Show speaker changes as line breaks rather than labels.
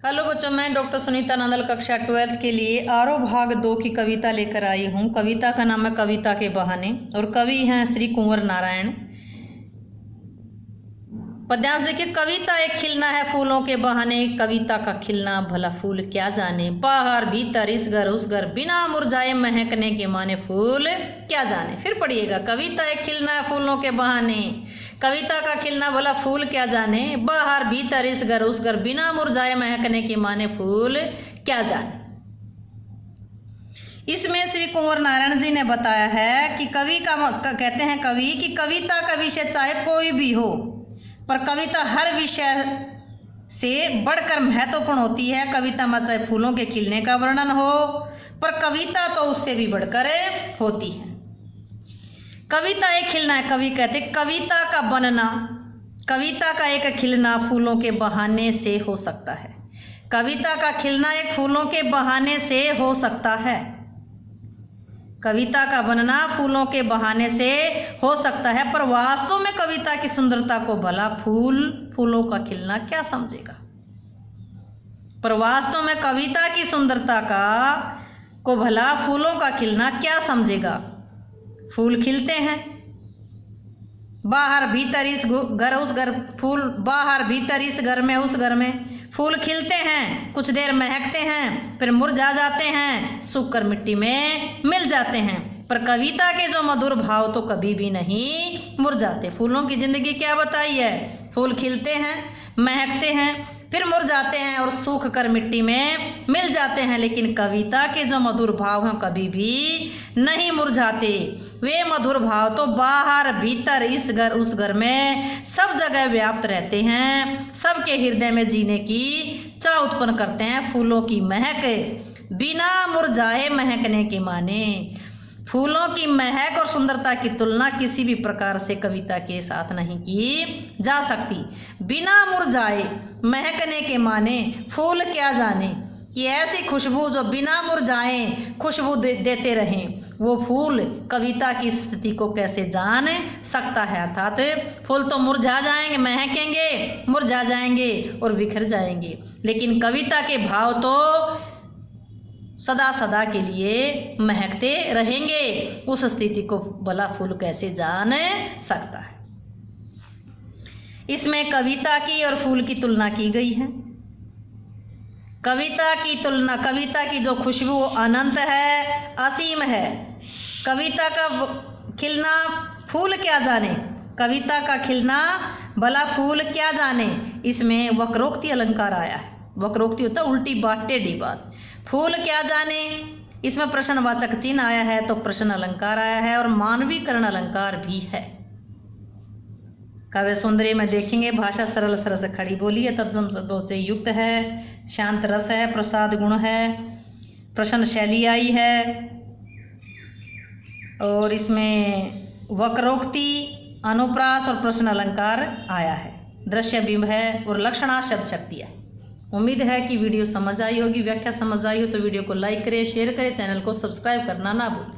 Hello बच्चों, मैं doctor Sunita Nandal कक्षा 12th के लिए आरो भाग 2 की कविता लेकर आई हूँ। कविता का नाम है कविता के बहाने और कवि हैं श्री कुंवर नारायण। पद्यांश देखिए। कविता एक खिलना है फूलों के बहाने, कविता का खिलना भला फूल क्या जाने। बाहर भीतर इस घर उस घर बिना मुरझाए महकने के माने फूल क्या जाने। फिर पढ़िएगा। कविता एक खिलना है फूलों के बहाने, कविता का खिलना भला फूल क्या जाने। बाहर भीतर इस घर उस घर बिना मुरझाए महकने के माने फूल क्या जाने। इसमें श्री कुंवर नारायण जी ने बताया है कि कवि का कहते हैं कवि कि कविता का विषय चाहे कोई भी हो, पर कविता हर विषय से बढ़कर महत्वपूर्ण होती है। कविता में चाहे फूलों के खिलने का वर्णन हो, पर कविता तो उससे भी बढ़कर होती है। कविता एक खिलना है। कवि कहते कविता का बनना, कविता का एक खिलना फूलों के बहाने से हो सकता है। कविता का खिलना एक फूलों के बहाने से हो सकता है। कविता का बनना फूलों के बहाने से हो सकता है, पर वास्तव में कविता की सुंदरता को भला फूलों का खिलना क्या समझेगा। पर वास्तव में कविता की सुंदरता को भला फूलों का खिलना क्या समझेगा। फूल खिलते हैं बाहर भीतर इस घर उस घर, फूल बाहर भीतर इस घर में उस घर में फूल खिलते हैं, कुछ देर महकते हैं, फिर मुरझा जाते हैं, सूखकर मिट्टी में मिल जाते हैं। पर कविता के जो मधुर भाव तो कभी भी नहीं मुरझाते। फूलों की जिंदगी क्या बताई है। फूल खिलते हैं, महकते हैं, फिर मुरझाते हैं और सूख कर मिट्टी में मिल जाते हैं, लेकिन कविता के जो मधुर भाव हैं कभी भी नहीं मुरझाते। वे मधुर भाव तो बाहर भीतर इस घर उस घर में सब जगह व्याप्त रहते हैं, सबके हृदय में जीने की चाह उत्पन्न करते हैं। फूलों की महक बिना मुरझाए महकने के माने। फूलों की महक और सुंदरता की तुलना किसी भी प्रकार से कविता के साथ नहीं की जा सकती। बिना मुरझाए महकने के माने फूल क्या जाने कि ऐसी खुशबू जो बिना मुरझाए खुशबू देते रहें, वो फूल कविता की स्थिति को कैसे जान सकता है। अर्थात फूल तो मुरझा जाएंगे, महकेंगे, मुरझा जाएंगे और बिखर जाएंगे, लेकिन कविता के भाव तो सदा सदा के लिए महकते रहेंगे। उस स्थिति को भला फूल कैसे जान सकता है। इसमें कविता की और फूल की तुलना की गई है। कविता की तुलना, कविता की जो खुशबू अनंत है, असीम है। कविता का खिलना फूल क्या जाने, कविता का खिलना भला फूल क्या जाने। इसमें वक्रोक्ति अलंकार आया है। वक्रोक्ति होता है उल्टी बात टेढ़ी बात। फूल क्या जाने, इसमें प्रश्नवाचक चिन्ह आया है तो प्रश्न अलंकार आया है और मानवीकरण अलंकार भी है। काव्य सौंदर्य में देखेंगे भाषा सरल सरस खड़ी बोली है, तत्सम शब्दों से युक्त है, शांत रस है, प्रसाद गुण है, प्रश्न शैली आई है और इसमें वक्रोक्ति, अनुप्रास और प्रश्न अलंकार आया है। दृश्य बिंब है और लक्षणा शब्द शक्ति है। उम्मीद है कि वीडियो समझ आई होगी। व्याख्या समझ आई हो तो वीडियो को लाइक करें, शेयर करें, चैनल को सब्सक्राइब करना ना भूलें।